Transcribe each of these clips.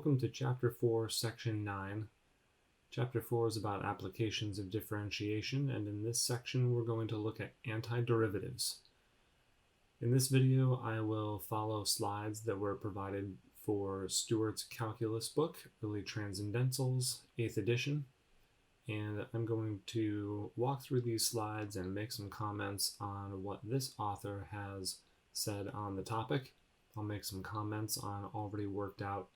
Welcome to Chapter 4, Section 9. Chapter 4 is about applications of differentiation, and in this section we're going to look at antiderivatives. In this video I will follow slides that were provided for Stewart's calculus book, Early Transcendentals, 8th edition, and I'm going to walk through these slides and make some comments on what this author has said on the topic. I'll make some comments on already worked out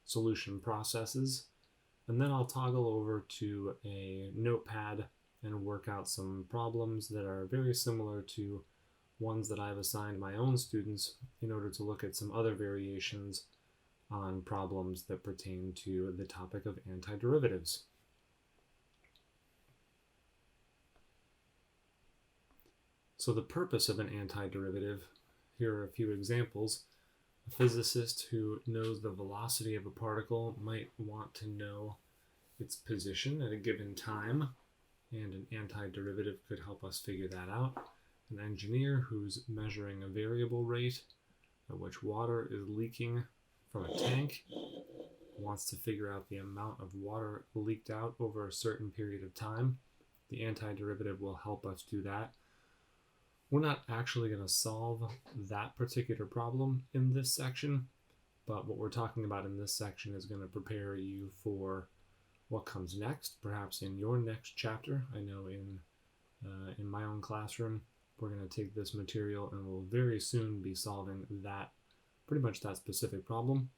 solution processes, and then I'll toggle over to a notepad and work out some problems that are very similar to ones that I've assigned my own students in order to look at some other variations on problems that pertain to the topic of antiderivatives. So the purpose of an antiderivative, here are a few examples. A physicist who knows the velocity of a particle might want to know its position at a given time, and an antiderivative could help us figure that out. An engineer who's measuring a variable rate at which water is leaking from a tank wants to figure out the amount of water leaked out over a certain period of time. The antiderivative will help us do that. We're not actually going to solve that particular problem in this section, but what we're talking about in this section is going to prepare you for what comes next, perhaps in your next chapter. I know in my own classroom, we're going to take this material and we'll very soon be solving that, pretty much that specific problem.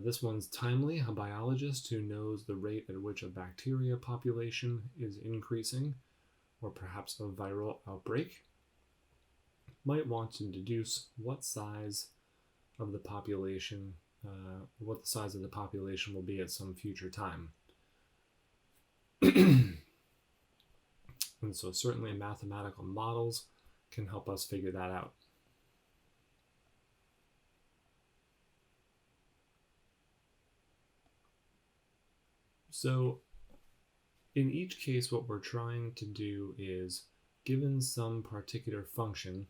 This one's timely. A biologist who knows the rate at which a bacteria population is increasing, or perhaps a viral outbreak, might want to deduce what size of the population, will be at some future time. And so certainly mathematical models can help us figure that out. So in each case, what we're trying to do is, given some particular function,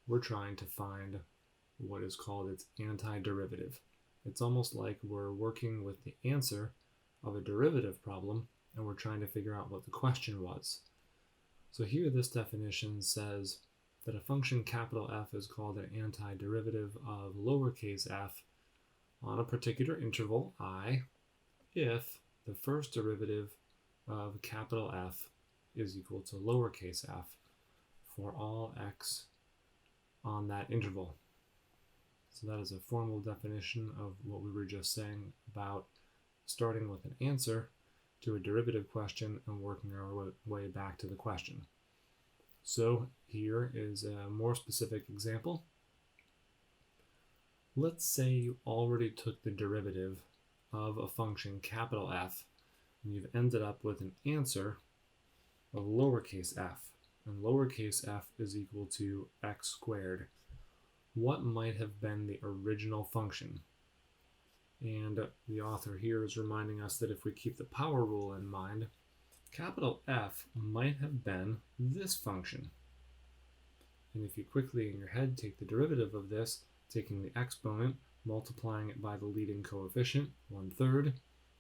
we're trying to find what is called its antiderivative. It's almost like we're working with the answer of a derivative problem, and we're trying to figure out what the question was. So here this definition says that a function capital F is called an antiderivative of lowercase f on a particular interval I if the first derivative of capital F is equal to lowercase f for all x on that interval. So that is a formal definition of what we were just saying about starting with an answer to a derivative question and working our way back to the question. So here is a more specific example. Let's say you already took the derivative of a function capital F, and you've ended up with an answer of lowercase f, and lowercase f is equal to x squared. What might have been the original function? And the author here is reminding us that if we keep the power rule in mind, capital F might have been this function. And if you quickly in your head take the derivative of this, taking the exponent, multiplying it by the leading coefficient, 1/3,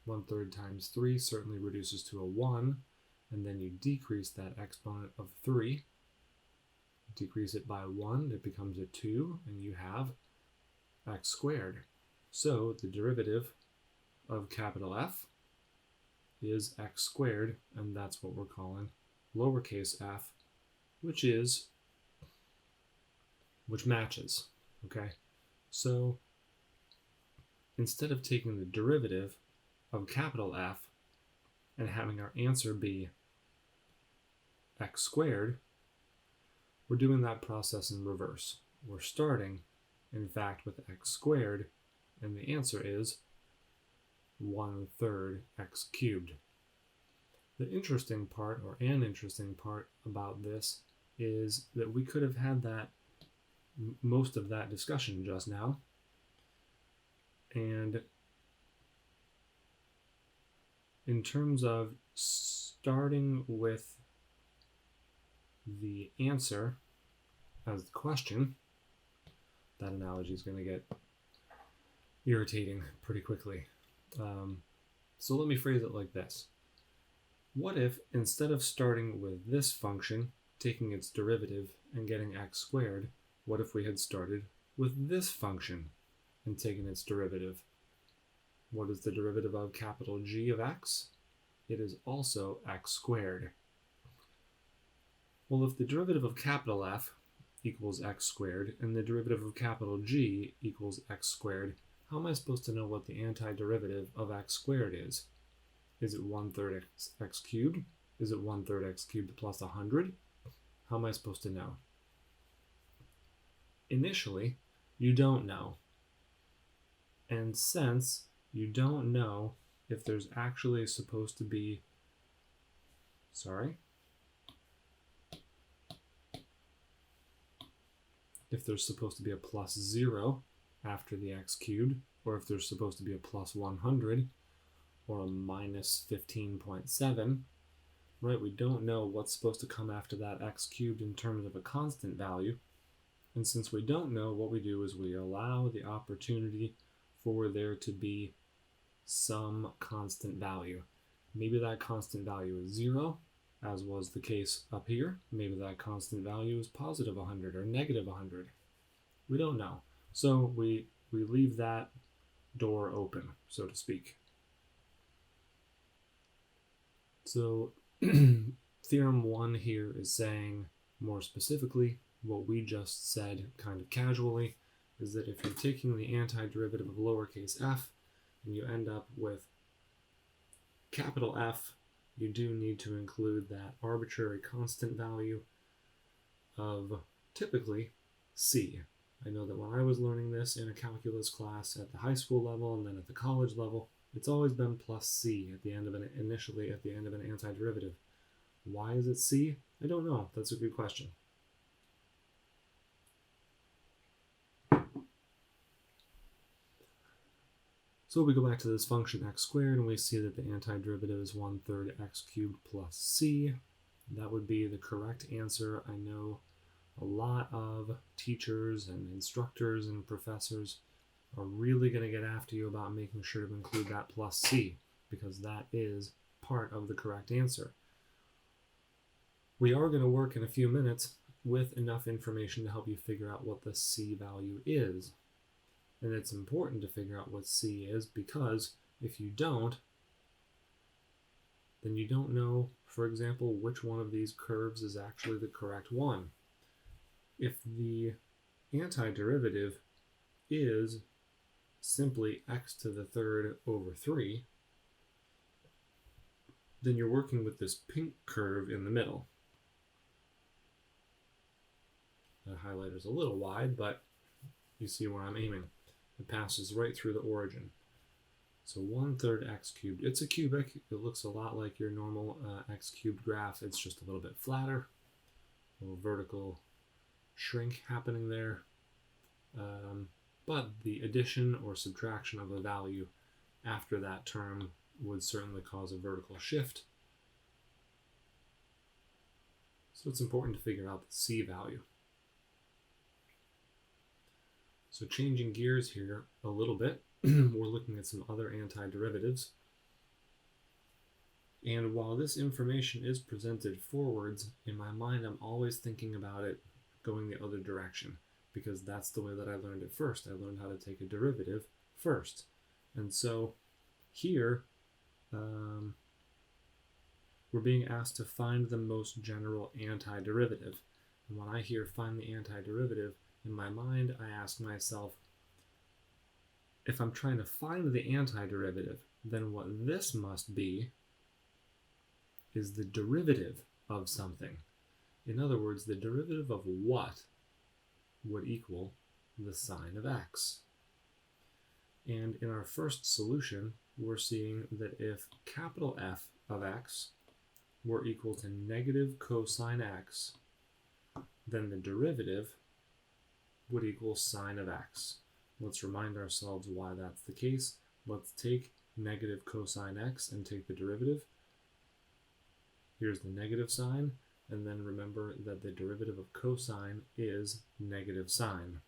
1/3 times 3 certainly reduces to a 1, and then you decrease that exponent of 3. Decrease it by 1, it becomes a 2, and you have x squared. So the derivative of capital F is x squared, and that's what we're calling lowercase f, which matches. Okay, so instead of taking the derivative of capital F and having our answer be x squared, we're doing that process in reverse. We're starting, in fact, with x squared, and the answer is 1/3 x cubed. The interesting part, or an interesting part about this, is that we could have had that most of that discussion just now, and in terms of starting with the answer as the question, that analogy is going to get irritating pretty quickly. So let me phrase it like this. What if, instead of starting with this function, taking its derivative and getting x squared, what if we had started with this function and taken its derivative? What is the derivative of capital G of x? It is also x squared. Well, if the derivative of capital F equals x squared and the derivative of capital G equals x squared, how am I supposed to know what the antiderivative of x squared is? Is it 1/3 x cubed? Is it 1/3 x cubed plus 100? How am I supposed to know? Initially, you don't know. And since you don't know if there's actually supposed to be, if there's supposed to be a plus 0 after the x cubed, or if there's supposed to be a plus 100, or a minus 15.7, right? We don't know what's supposed to come after that x cubed in terms of a constant value. And since we don't know, what we do is we allow the opportunity for there to be some constant value. Maybe that constant value is 0, as was the case up here. Maybe that constant value is positive 100 or negative 100. We don't know. So we leave that door open, so to speak. So Theorem 1 here is saying more specifically what we just said kind of casually, is that if you're taking the antiderivative of lowercase f and you end up with capital F, you do need to include that arbitrary constant value of typically c. I know that when I was learning this in a calculus class at the high school level and then at the college level, it's always been plus c at the end of initially at the end of an antiderivative. Why is it c? I don't know. That's a good question. So we go back to this function x squared and we see that the antiderivative is 1/3 x cubed plus c. That would be the correct answer. I know a lot of teachers and instructors and professors are really going to get after you about making sure to include that plus c, because that is part of the correct answer. We are going to work in a few minutes with enough information to help you figure out what the c value is. And it's important to figure out what c is, because if you don't, then you don't know, for example, which one of these curves is actually the correct one. If the antiderivative is simply x to the third over 3, then you're working with this pink curve in the middle. That highlighter's a little wide, but you see where I'm aiming. It passes right through the origin. So 1/3 x cubed. It's a cubic. It looks a lot like your normal x cubed graph. It's just a little bit flatter. A little vertical shrink happening there. But the addition or subtraction of a value after that term would certainly cause a vertical shift. So it's important to figure out the c value. So changing gears here a little bit, we're looking at some other antiderivatives. And while this information is presented forwards, in my mind I'm always thinking about it going the other direction, because that's the way that I learned it first. I learned how to take a derivative first. And so here, we're being asked to find the most general antiderivative. And when I hear find the antiderivative, in my mind, I ask myself, if I'm trying to find the antiderivative, then what this must be is the derivative of something. In other words, the derivative of what would equal the sine of x. And in our first solution, we're seeing that if capital F of x were equal to negative cosine x, then the derivative would equal sine of x. Let's remind ourselves why that's the case. Let's take negative cosine x and take the derivative. Here's the negative sign, and then remember that the derivative of cosine is negative sine.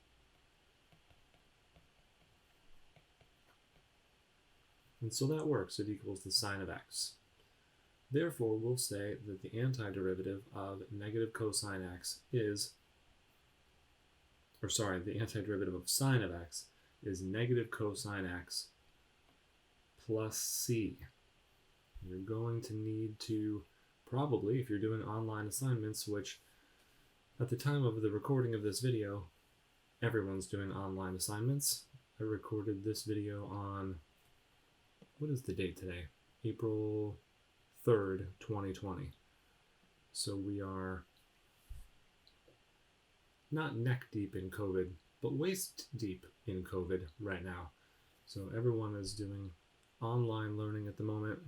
And so that works. It equals the sine of x. Therefore, we'll say that the antiderivative of negative cosine x is, the antiderivative of sine of x is negative cosine x plus c. You're going to need to probably, if you're doing online assignments, which at the time of the recording of this video, everyone's doing online assignments. I recorded this video on, what is the date today? April 3rd, 2020. So we are not neck deep in COVID, but waist deep in COVID right now. So everyone is doing online learning at the moment.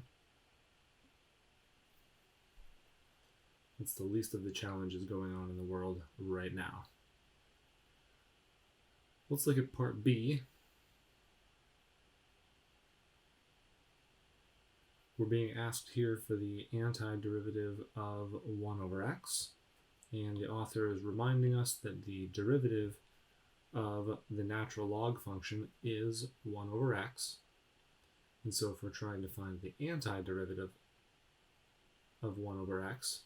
It's the least of the challenges going on in the world right now. Let's look at part B. We're being asked here for the antiderivative of 1 over x, and the author is reminding us that the derivative of the natural log function is 1 over x. And so if we're trying to find the antiderivative of 1 over x,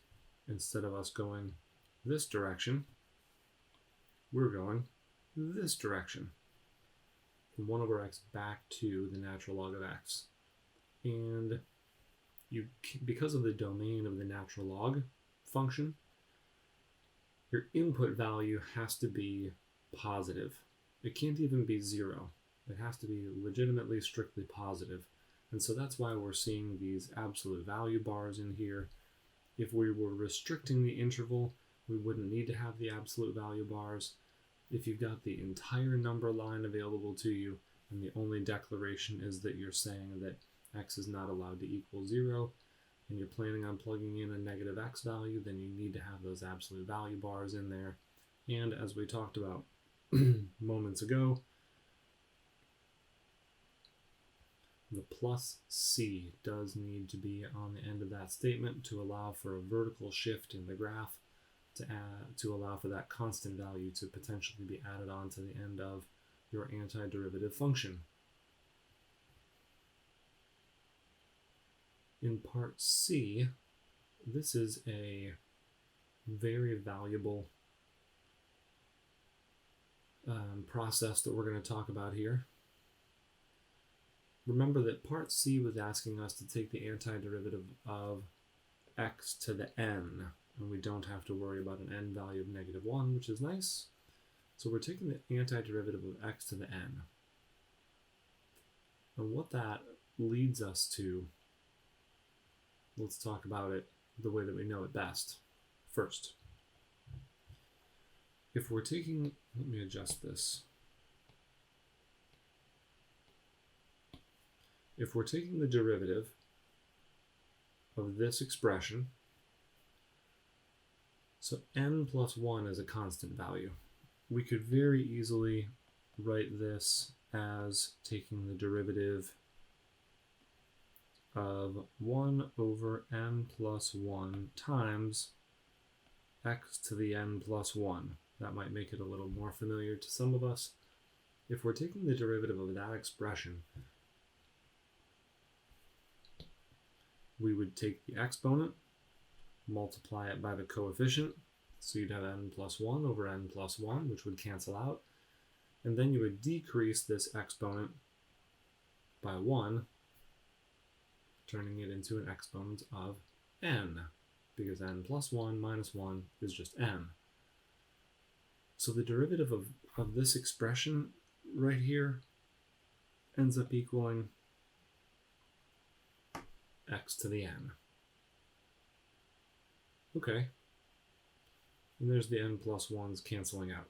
instead of us going this direction, we're going this direction. From 1 over x back to the natural log of x. And because of the domain of the natural log function, your input value has to be positive. It can't even be 0. It has to be legitimately strictly positive. And so that's why we're seeing these absolute value bars in here. If we were restricting the interval, we wouldn't need to have the absolute value bars. If you've got the entire number line available to you, and the only declaration is that you're saying that x is not allowed to equal 0, and you're planning on plugging in a negative x value, then you need to have those absolute value bars in there. And as we talked about moments ago, the plus c does need to be on the end of that statement to allow for a vertical shift in the graph, to allow for that constant value to potentially be added on to the end of your antiderivative function. In part C, this is a very valuable process that we're going to talk about here. Remember that part C was asking us to take the antiderivative of x to the n, and we don't have to worry about an n value of -1, which is nice. So we're taking the antiderivative of x to the n. And what that leads us to, let's talk about it the way that we know it best. First, if we're taking, let me adjust this. If we're taking the derivative of this expression, so n plus 1 is a constant value, we could very easily write this as taking the derivative of 1 over n plus 1 times x to the n plus 1. That might make it a little more familiar to some of us. If we're taking the derivative of that expression, we would take the exponent, multiply it by the coefficient, so you'd have n plus 1 over n plus 1, which would cancel out, and then you would decrease this exponent by 1, turning it into an exponent of n, because n plus 1 minus 1 is just n. So the derivative of this expression right here ends up equaling x to the n. Okay. And there's the n plus 1s canceling out.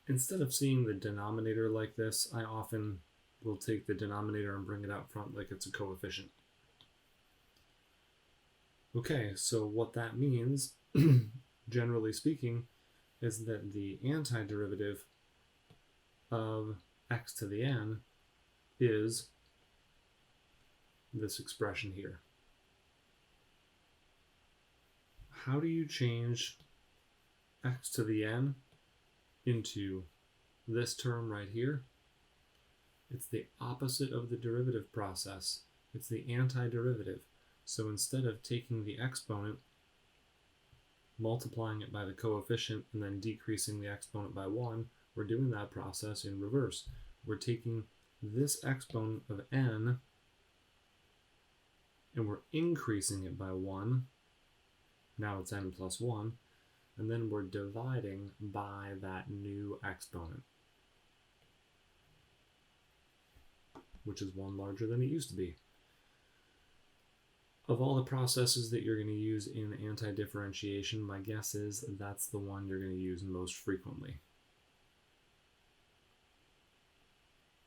Instead of seeing the denominator like this, I often will take the denominator and bring it out front like it's a coefficient. Okay, so what that means, generally speaking, is that the antiderivative of x to the n is this expression here. How do you change x to the n into this term right here, it's the opposite of the derivative process. It's the antiderivative. So instead of taking the exponent, multiplying it by the coefficient, and then decreasing the exponent by 1, we're doing that process in reverse. We're taking this exponent of n, and we're increasing it by 1. Now it's n plus 1. And then we're dividing by that new exponent, which is 1 larger than it used to be. Of all the processes that you're going to use in antidifferentiation, my guess is that's the one you're going to use most frequently.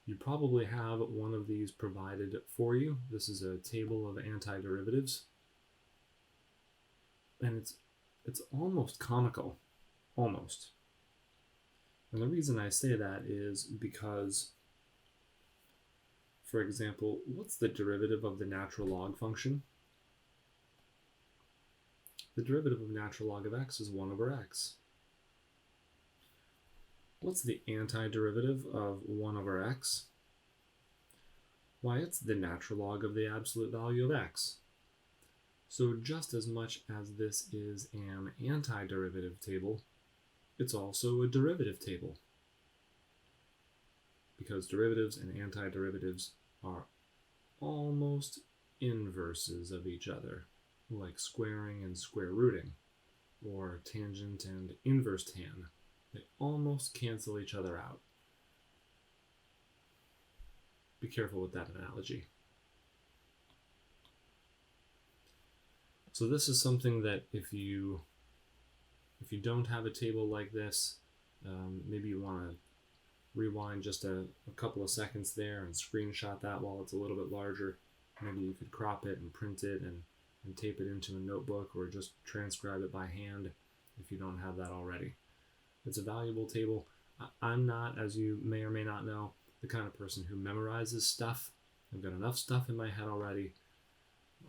You probably have one of these provided for you. This is a table of antiderivatives. And it's almost comical. Almost. And the reason I say that is because, for example, what's the derivative of the natural log function? The derivative of natural log of x is 1 over x. What's the antiderivative of 1 over x? Why, it's the natural log of the absolute value of x. So just as much as this is an antiderivative table, it's also a derivative table, because derivatives and antiderivatives are almost inverses of each other, like squaring and square rooting, or tangent and inverse tan. They almost cancel each other out. Be careful with that analogy. So this is something that if you don't have a table like this, maybe you want to rewind just a couple of seconds there and screenshot that while it's a little bit larger. Maybe you could crop it and print it and tape it into a notebook, or just transcribe it by hand if you don't have that already. It's a valuable table. I'm not, as you may or may not know, the kind of person who memorizes stuff. I've got enough stuff in my head already.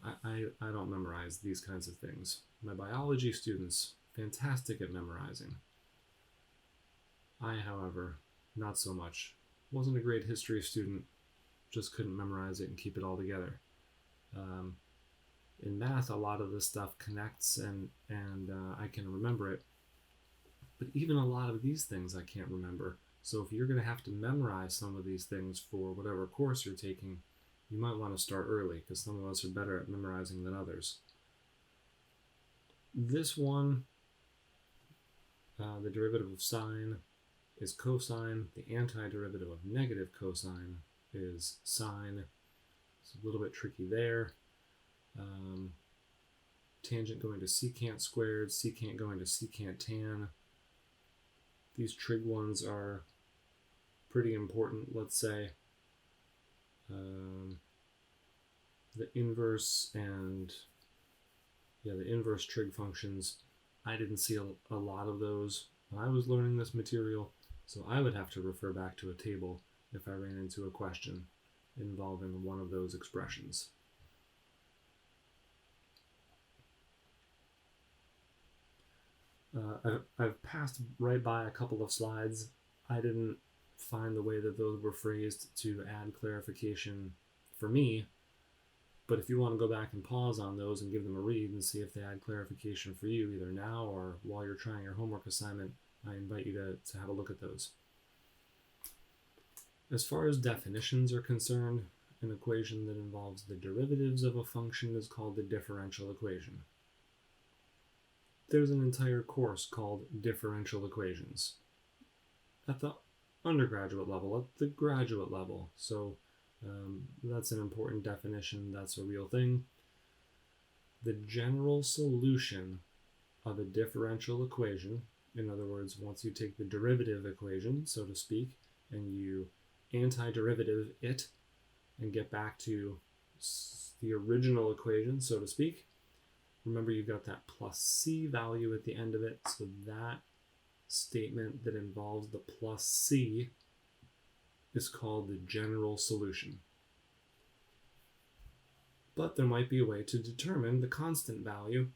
I don't memorize these kinds of things. My biology students, fantastic at memorizing. I, however, not so much. Wasn't a great history student, just couldn't memorize it and keep it all together. In math, a lot of this stuff connects and I can remember it. But even a lot of these things I can't remember. So if you're going to have to memorize some of these things for whatever course you're taking, you might want to start early, because some of us are better at memorizing than others. This one, the derivative of sine is cosine. The antiderivative of negative cosine is sine. It's a little bit tricky there. Tangent going to secant squared, secant going to secant tan. These trig ones are pretty important, let's say. The inverse and the inverse trig functions, I didn't see a lot of those when I was learning this material, so I would have to refer back to a table if I ran into a question involving one of those expressions. I've passed right by a couple of slides. I didn't find the way that those were phrased to add clarification for me, but if you want to go back and pause on those and give them a read and see if they add clarification for you, either now or while you're trying your homework assignment, I invite you to have a look at those. As far as definitions are concerned, an equation that involves the derivatives of a function is called the differential equation. There's an entire course called differential equations at the undergraduate level, at the graduate level. So that's an important definition. That's a real thing. The general solution of a differential equation, in other words, once you take the derivative equation, so to speak, and you antiderivative it and get back to the original equation, so to speak, remember you've got that plus c value at the end of it, so that statement that involves the plus c is called the general solution. But there might be a way to determine the constant value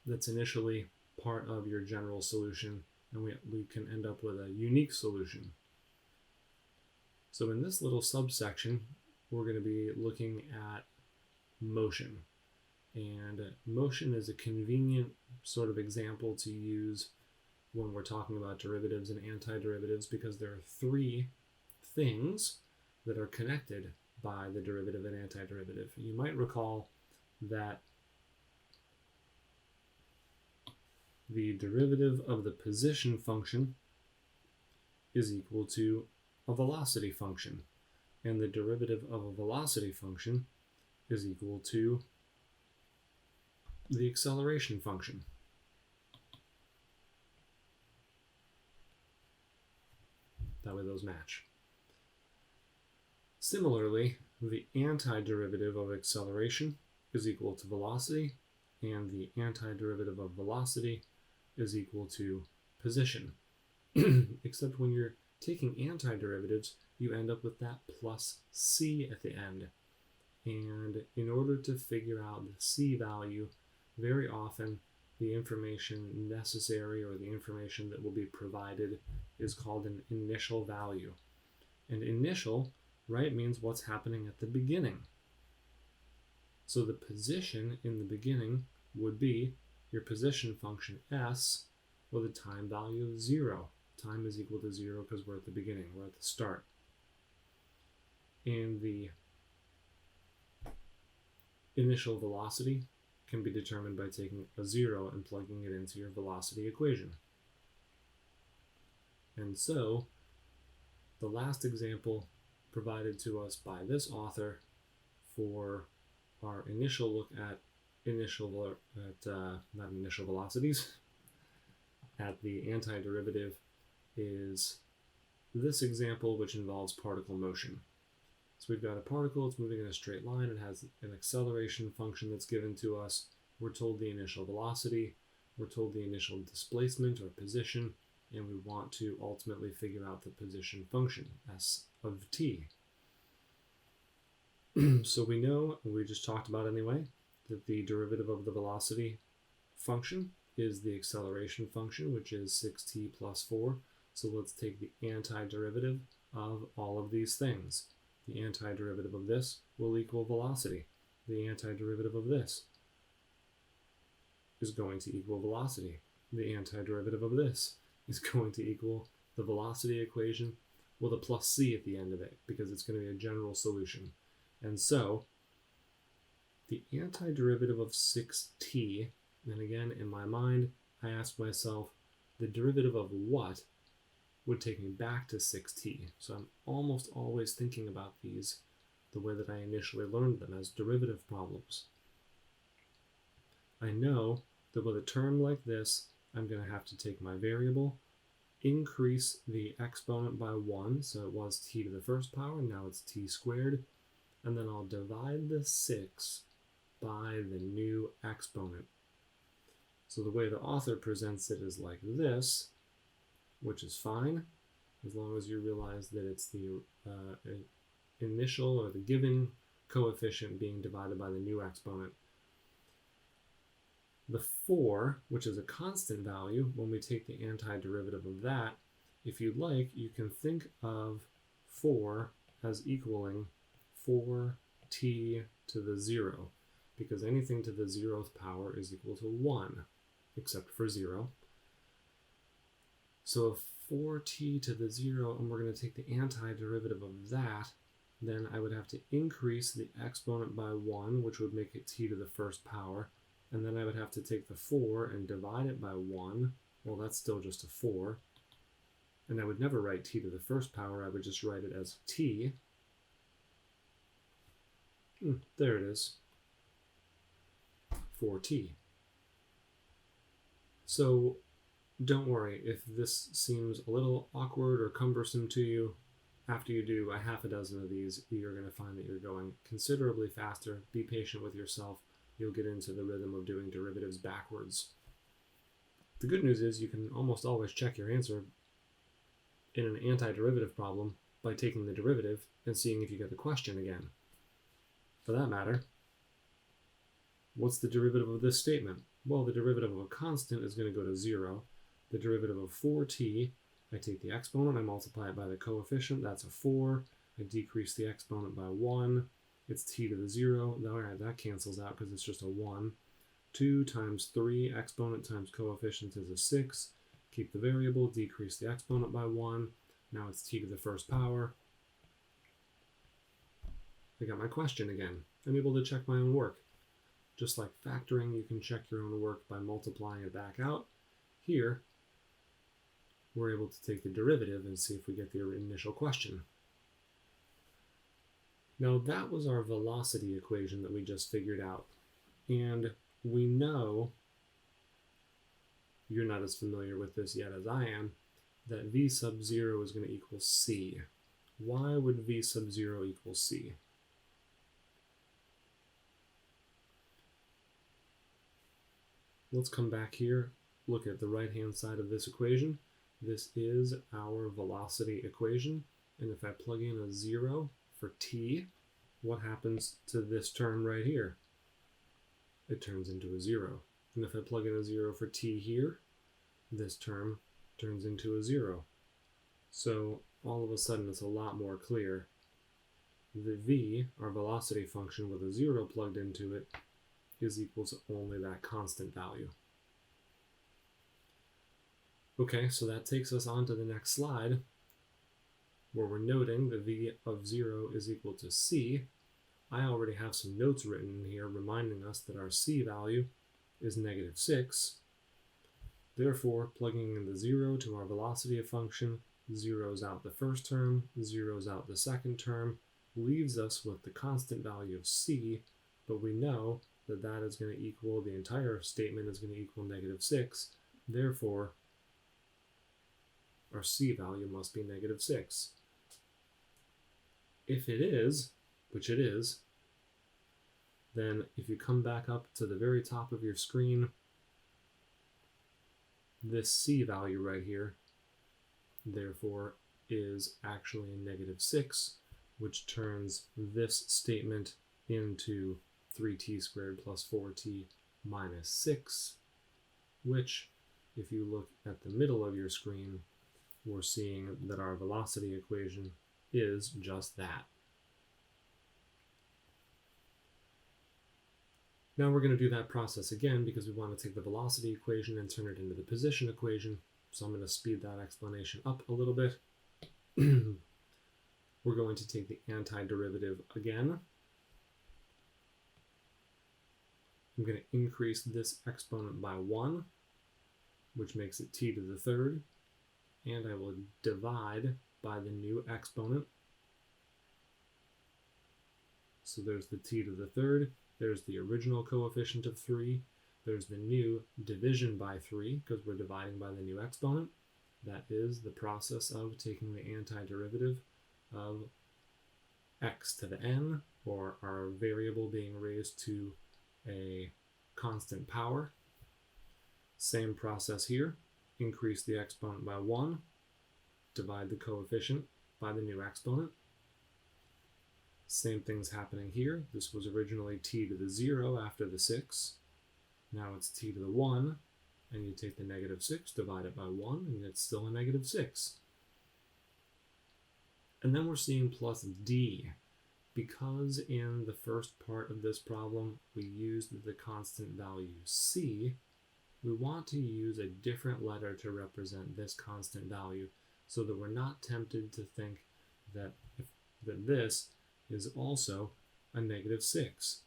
that's initially part of your general solution, and we can end up with a unique solution. So in this little subsection, we're going to be looking at motion. And motion is a convenient sort of example to use when we're talking about derivatives and antiderivatives, because there are three things that are connected by the derivative and antiderivative. You might recall that the derivative of the position function is equal to a velocity function, and the derivative of a velocity function is equal to the acceleration function. That way those match. Similarly, the antiderivative of acceleration is equal to velocity, and the antiderivative of velocity is equal to position. Except when you're taking antiderivatives, you end up with that plus c at the end. And in order to figure out the c value, very often the information necessary, or the information that will be provided, is called an initial value. And initial, right, means what's happening at the beginning. So the position in the beginning would be your position function s with a time value of 0. Time is equal to 0 because we're at the beginning, we're at the start. And the initial velocity can be determined by taking a 0 and plugging it into your velocity equation. And so the last example provided to us by this author for our initial look at not initial velocities, at the antiderivative, is this example, which involves particle motion. So we've got a particle, it's moving in a straight line, it has an acceleration function that's given to us. We're told the initial velocity, we're told the initial displacement or position, and we want to ultimately figure out the position function, s of t. So we know, and we just talked about anyway, that the derivative of the velocity function is the acceleration function, which is 6t plus 4. So let's take the antiderivative of all of these things. The antiderivative of this will equal velocity. The antiderivative of this is going to equal velocity. The antiderivative of this is going to equal the velocity equation with a plus c at the end of it, because it's going to be a general solution. And so the antiderivative of 6t, and again in my mind I ask myself, the derivative of what would take me back to 6t. So I'm almost always thinking about these the way that I initially learned them, as derivative problems. I know that with a term like this, I'm going to have to take my variable, increase the exponent by 1, so it was t to the first power, now it's t squared, and then I'll divide the 6 by the new exponent. So the way the author presents it is like this, which is fine, as long as you realize that it's the initial or the given coefficient being divided by the new exponent. The 4, which is a constant value, when we take the antiderivative of that, if you'd like, you can think of 4 as equaling 4t to the 0, because anything to the 0th power is equal to 1, except for 0. So if 4t to the 0, and we're going to take the antiderivative of that, then I would have to increase the exponent by 1, which would make it t to the first power, and then I would have to take the 4 and divide it by 1. Well, that's still just a 4. And I would never write t to the first power, I would just write it as t. There it is, 4t. So don't worry if this seems a little awkward or cumbersome to you. After you do a half a dozen of these, you're going to find that you're going considerably faster. Be patient with yourself. You'll get into the rhythm of doing derivatives backwards. The good news is you can almost always check your answer in an antiderivative problem by taking the derivative and seeing if you get the question again. For that matter, what's the derivative of this statement? Well, the derivative of a constant is going to go to 0. The derivative of 4t, I take the exponent, I multiply it by the coefficient, that's a 4. I decrease the exponent by 1. It's t to the 0. All right, that cancels out because it's just a 1. 2 times 3, exponent times coefficient is a 6. Keep the variable, decrease the exponent by 1. Now it's t to the first power. I got my question again. I'm able to check my own work. Just like factoring, you can check your own work by multiplying it back out. Here, we're able to take the derivative and see if we get the initial question. Now that was our velocity equation that we just figured out. And we know, you're not as familiar with this yet as I am, that v sub 0 is going to equal c. Why would v sub 0 equal c? Let's come back here, look at the right-hand side of this equation. This is our velocity equation, and if I plug in a 0 for t, what happens to this term right here? It turns into a 0. And if I plug in a 0 for t here, this term turns into a 0. So all of a sudden it's a lot more clear. The v, our velocity function with a 0 plugged into it, is equal to only that constant value. Okay, so that takes us on to the next slide, where we're noting that v of 0 is equal to c. I already have some notes written in here reminding us that our c value is -6. Therefore, plugging in the 0 to our velocity function zeroes out the first term, zeroes out the second term, leaves us with the constant value of c, but we know that that is going to equal, the entire statement is going to equal -6. Therefore, our c value must be -6. If it is, which it is, then if you come back up to the very top of your screen, this c value right here, therefore, is actually -6, which turns this statement into 3t squared plus 4t minus 6, which, if you look at the middle of your screen, we're seeing that our velocity equation is just that. Now we're going to do that process again because we want to take the velocity equation and turn it into the position equation. So I'm going to speed that explanation up a little bit. We're going to take the antiderivative again. I'm going to increase this exponent by 1, which makes it t to the third, and I will divide by the new exponent. So there's the t to the third, there's the original coefficient of 3, there's the new division by 3, because we're dividing by the new exponent. That is the process of taking the antiderivative of x to the n, or our variable being raised to a constant power. Same process here. Increase the exponent by 1, divide the coefficient by the new exponent. Same thing's happening here. This was originally t to the 0 after the 6. Now it's t to the 1, and you take the -6, divide it by 1, and it's still a -6. And then we're seeing plus d. Because in the first part of this problem we used the constant value c, we want to use a different letter to represent this constant value so that we're not tempted to think that this is also a -6.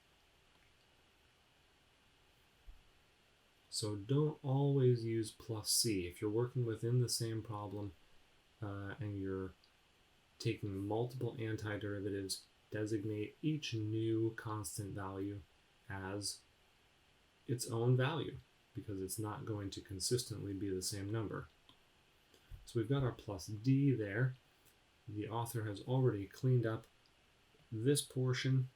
So don't always use plus c. If you're working within the same problem and you're taking multiple antiderivatives, designate each new constant value as its own value, because it's not going to consistently be the same number. So we've got our plus d there. The author has already cleaned up this portion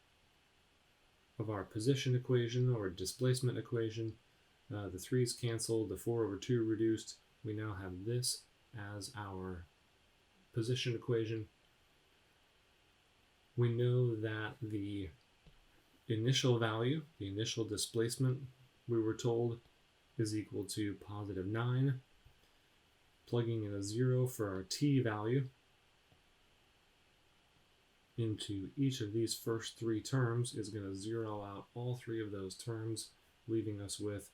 of our position equation or displacement equation. The 3's canceled, the 4/2 reduced. We now have this as our position equation. We know that the initial value, the initial displacement, we were told, is equal to +9. Plugging in a 0 for our t value, into each of these first three terms is going to zero out all three of those terms, leaving us with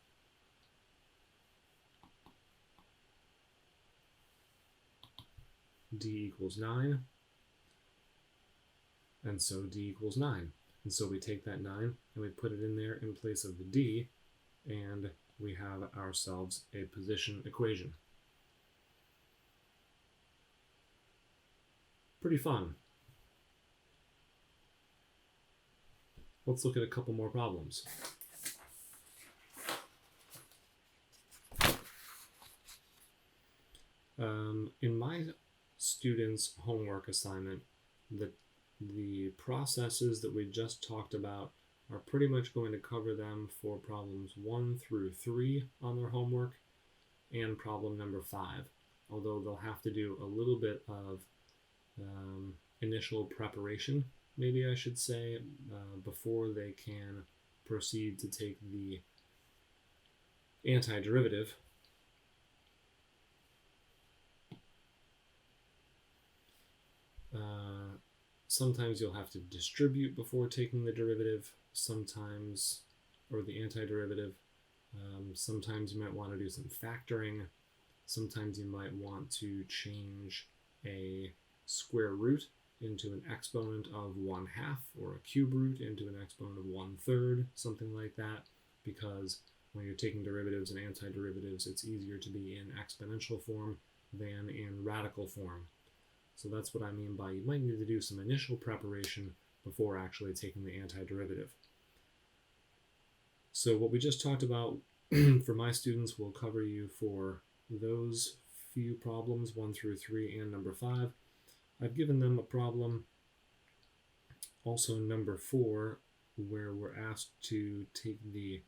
d equals 9, and so d equals 9. And so we take that 9 and we put it in there in place of the d, and we have ourselves a position equation. Pretty fun. Let's look at a couple more problems. In my students' homework assignment, the processes that we just talked about are pretty much going to cover them for problems 1 through 3 on their homework and problem number 5, although they'll have to do a little bit of initial preparation, maybe I should say, before they can proceed to take the antiderivative. Sometimes you'll have to distribute before taking the derivative, sometimes, or the antiderivative. Sometimes you might want to do some factoring. Sometimes you might want to change a square root into an exponent of 1/2, or a cube root into an exponent of 1/3, something like that, because when you're taking derivatives and antiderivatives, it's easier to be in exponential form than in radical form. So that's what I mean by you might need to do some initial preparation before actually taking the antiderivative. So what we just talked about for my students will cover you for those few problems, 1 through 3 and number 5. I've given them a problem, also number 4, where we're asked to take the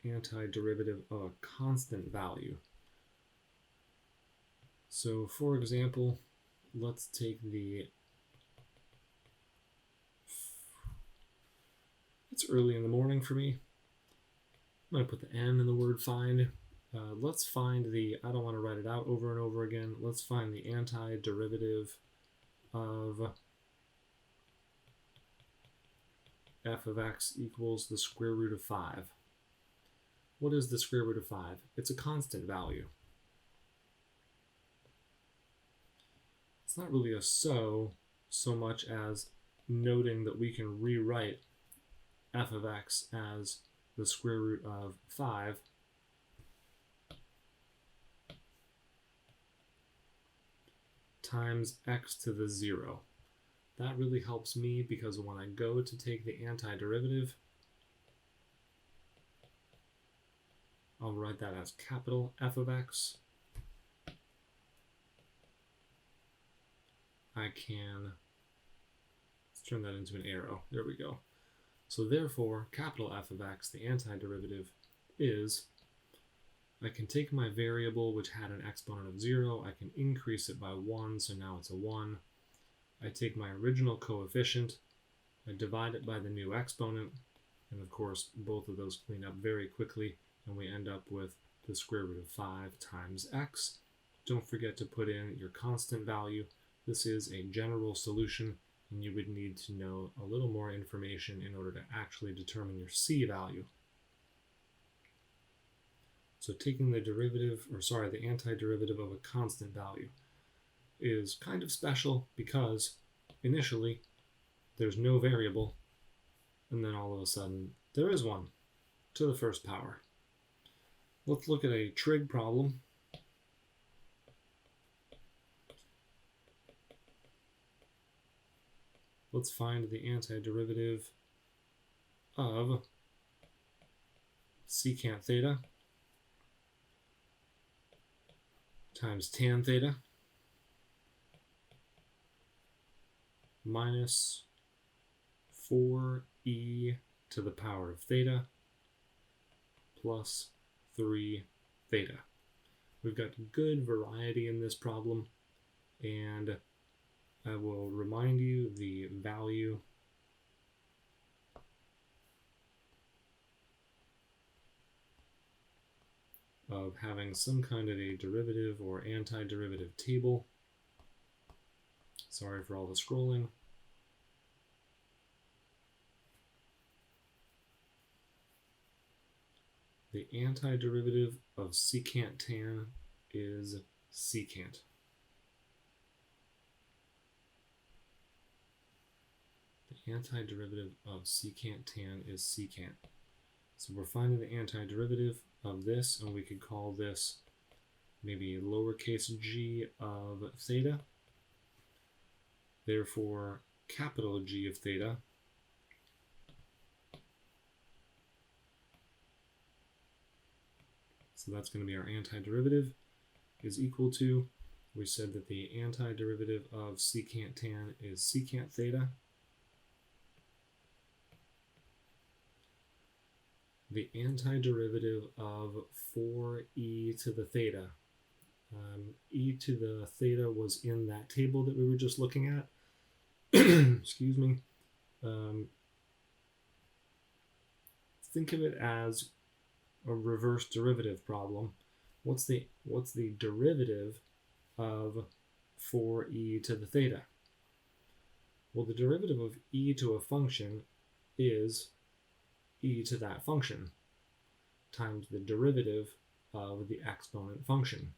antiderivative of a constant value. So for example, let's take it's early in the morning for me. I'm going to put the n in the word find. Let's find I don't want to write it out over and over again. Let's find the antiderivative of f of x equals the square root of 5. What is the square root of 5? It's a constant value. It's not really a so much as noting that we can rewrite f of x as the square root of 5 times x to the 0. That really helps me because when I go to take the antiderivative, I'll write that as capital F of x. I can, let's turn that into an arrow. There we go. So therefore, capital F of x, the antiderivative, is, I can take my variable which had an exponent of 0, I can increase it by 1, so now it's a 1. I take my original coefficient, I divide it by the new exponent, and of course both of those clean up very quickly, and we end up with the square root of 5 times x. Don't forget to put in your constant value. This is a general solution, and you would need to know a little more information in order to actually determine your c value. So taking the the antiderivative of a constant value is kind of special because initially there's no variable, and then all of a sudden there is one to the first power. Let's look at a trig problem. Let's find the antiderivative of secant theta times tan theta minus 4e to the power of theta plus 3 theta. We've got good variety in this problem, and I will remind you the value of having some kind of a derivative or antiderivative table. Sorry for all the scrolling. The antiderivative of secant tan is secant. The antiderivative of secant tan is secant. So we're finding the antiderivative of this, and we could call this maybe lowercase g of theta. Therefore, capital G of theta so that's going to be our antiderivative is equal to, we said that the antiderivative of secant tan is secant theta. The antiderivative of 4e to the theta. E to the theta was in that table that we were just looking at. Excuse me. Think of it as a reverse derivative problem. What's the derivative of 4e to the theta? Well, the derivative of e to a function is e to that function times the derivative of the exponent function.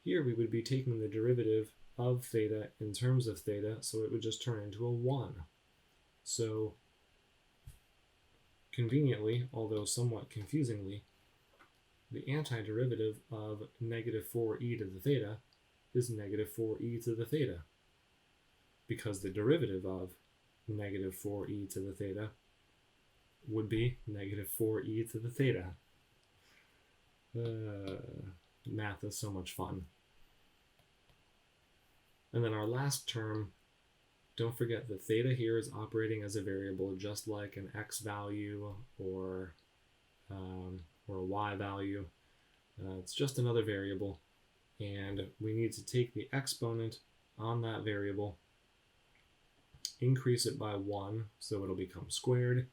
Here we would be taking the derivative of theta in terms of theta, so it would just turn into a 1. So conveniently, although somewhat confusingly, the antiderivative of negative 4e to the theta is negative 4e to the theta, because the derivative of negative 4e to the theta would be negative 4e to the theta. Math is so much fun. And then our last term, don't forget that theta here is operating as a variable, just like an x value or a y value. It's just another variable, and we need to take the exponent on that variable, increase it by 1, so it'll become squared,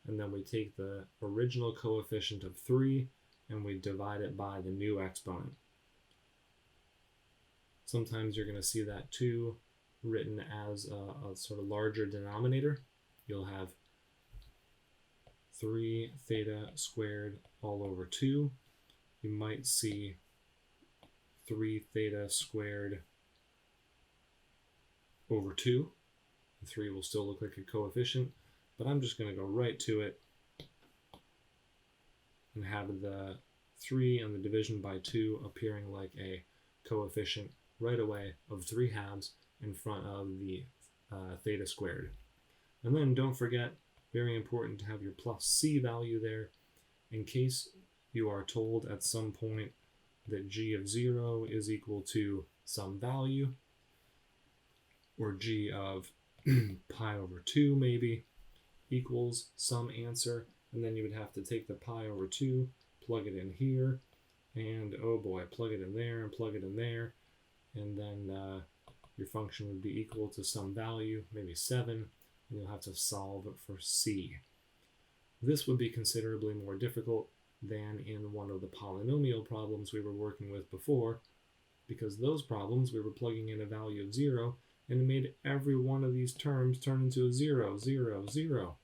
and then we take the original coefficient of 3 and we divide it by the new exponent. Sometimes you're going to see that too written as a sort of larger denominator. You'll have 3 theta squared all over 2. You might see 3 theta squared over 2. The 3 will still look like a coefficient, but I'm just going to go right to it and have the 3 and the division by 2 appearing like a coefficient right away of 3/2 in front of the theta squared. And then don't forget, very important to have your plus c value there in case you are told at some point that g of 0 is equal to some value, or g of pi over 2 maybe equals some answer, and then you would have to take the pi over 2, plug it in here, and oh boy, plug it in there and plug it in there, and then your function would be equal to some value, maybe 7, and you'll have to solve for c. This would be considerably more difficult than in one of the polynomial problems we were working with before, because those problems we were plugging in a value of 0, and it made every one of these terms turn into a 0, 0, 0.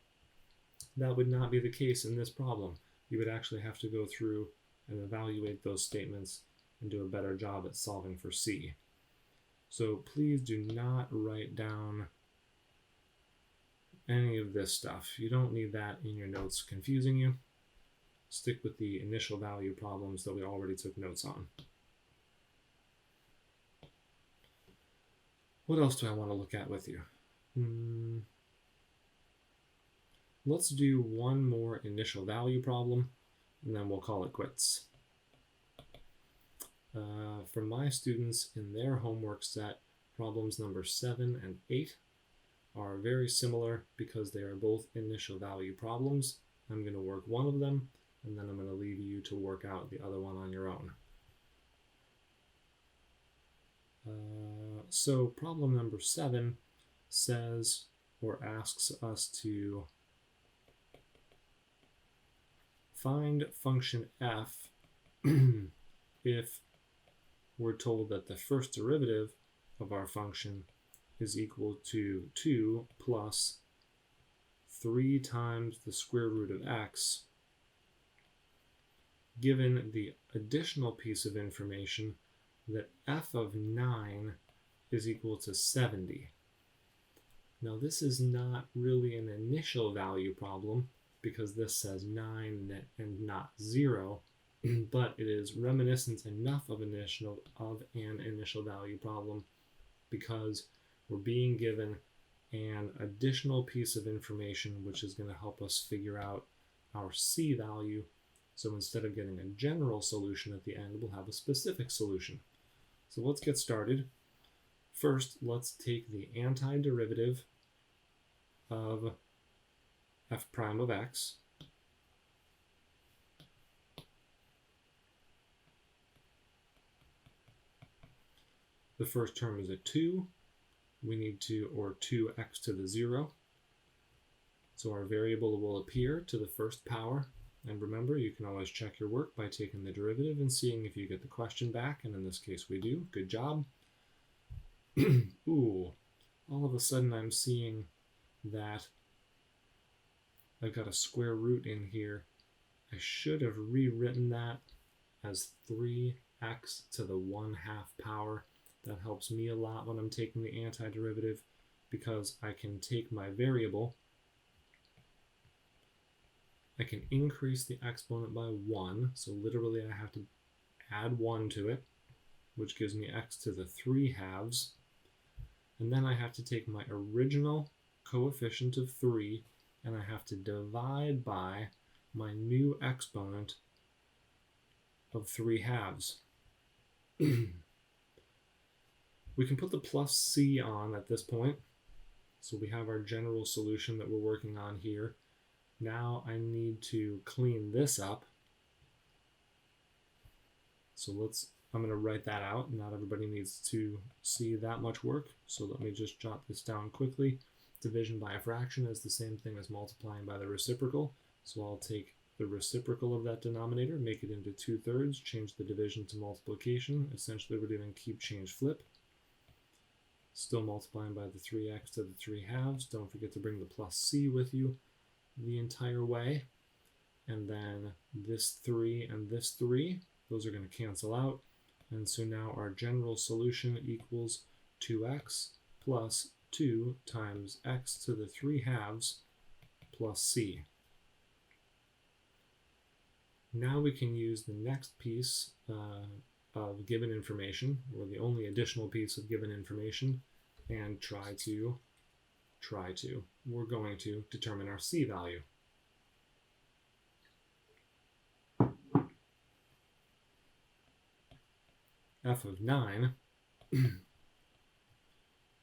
That would not be the case in this problem. You would actually have to go through and evaluate those statements and do a better job at solving for c. So please do not write down any of this stuff. You don't need that in your notes confusing you. Stick with the initial value problems that we already took notes on. What else do I want to look at with you? Let's do one more initial value problem, and then we'll call it quits. For my students in their homework set, problems number 7 and 8 are very similar because they are both initial value problems. I'm going to work one of them, and then I'm going to leave you to work out the other one on your own. So problem number 7 says, or asks us to find function f if we're told that the first derivative of our function is equal to 2 plus 3 times the square root of x, given the additional piece of information that f of 9 is equal to 70. Now this is not really an initial value problem because this says 9 and not 0, but it is reminiscent enough of an initial value problem because we're being given an additional piece of information which is going to help us figure out our c value. So instead of getting a general solution at the end, we'll have a specific solution. So let's get started. First, let's take the antiderivative of f prime of x. The first term is a 2. We need to, or 2x to the 0. So our variable will appear to the first power. And remember, you can always check your work by taking the derivative and seeing if you get the question back. And in this case, we do. Good job. Ooh, all of a sudden I'm seeing that I've got a square root in here. I should have rewritten that as 3x to the 1/2 power. That helps me a lot when I'm taking the antiderivative because I can take my variable, I can increase the exponent by 1, so literally I have to add 1 to it, which gives me x to the 3/2, and then I have to take my original coefficient of 3 and I have to divide by my new exponent of 3/2. We can put the plus c on at this point. So we have our general solution that we're working on here. Now I need to clean this up. So I'm going to write that out. Not everybody needs to see that much work. So let me just jot this down quickly. Division by a fraction is the same thing as multiplying by the reciprocal. So I'll take the reciprocal of that denominator, make it into 2/3, change the division to multiplication. Essentially we're doing keep, change, flip. Still multiplying by the 3x to the 3/2. Don't forget to bring the plus c with you the entire way. And then this 3 and this 3, those are going to cancel out. And so now our general solution equals 2x plus 2 times x to the 3/2 plus c. Now we can use the next piece of given information, or the only additional piece of given information, and we're going to determine our c value. F of 9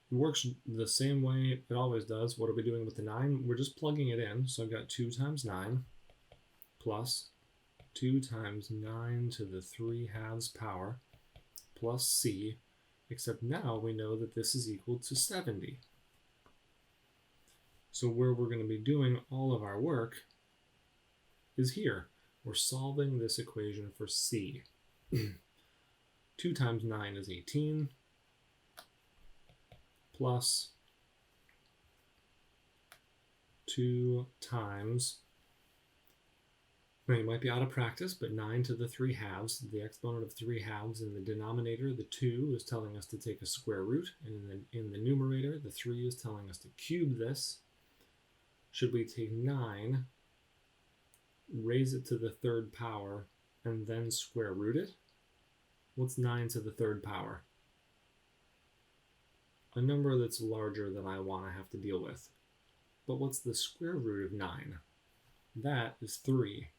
works the same way it always does. What are we doing with the 9? We're just plugging it in. So I've got 2 times 9 plus 2 times 9 to the 3/2 power plus c, except now we know that this is equal to 70. So where we're going to be doing all of our work is here. We're solving this equation for c. 2 times 9 is 18, plus 2 times, now you might be out of practice, but 9 to the 3/2, the exponent of 3/2 in the denominator, the 2 is telling us to take a square root, and in the numerator, the 3 is telling us to cube this. Should we take 9, raise it to the 3rd power, and then square root it? What's 9 to the 3rd power? A number that's larger than I want to have to deal with. But what's the square root of 9? That is 3.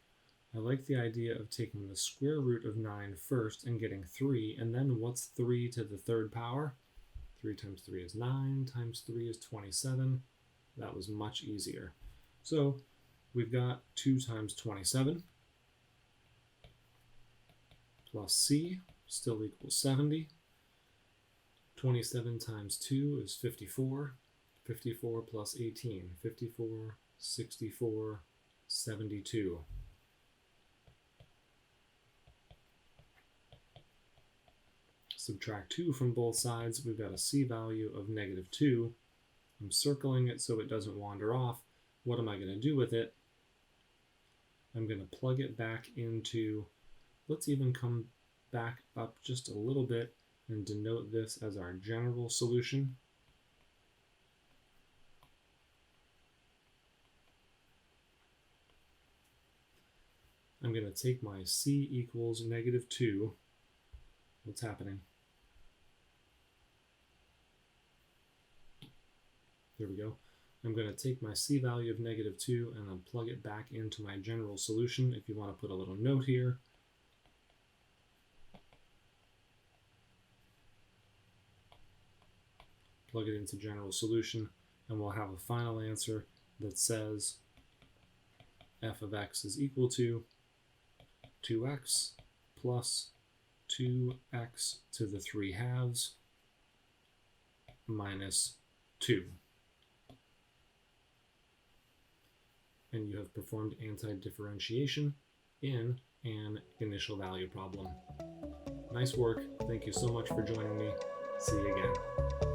I like the idea of taking the square root of 9 first and getting 3, and then what's 3 to the 3rd power? 3 times 3 is 9, times 3 is 27. That was much easier. So we've got 2 times 27 plus c still equals 70. 27 times 2 is 54. 54 plus 18, 54, 64, 72. Subtract 2 from both sides, we've got a c value of -2. I'm circling it so it doesn't wander off. What am I going to do with it? I'm going to plug it back into, let's even come back up just a little bit and denote this as our general solution. I'm going to take my c equals -2. What's happening? There we go. I'm going to take my c value of -2 and then plug it back into my general solution. If you want to put a little note here, plug it into general solution, and we'll have a final answer that says f of x is equal to 2x plus 2x to the 3/2 minus 2. And you have performed antidifferentiation in an initial value problem. Nice work. Thank you so much for joining me. See you again.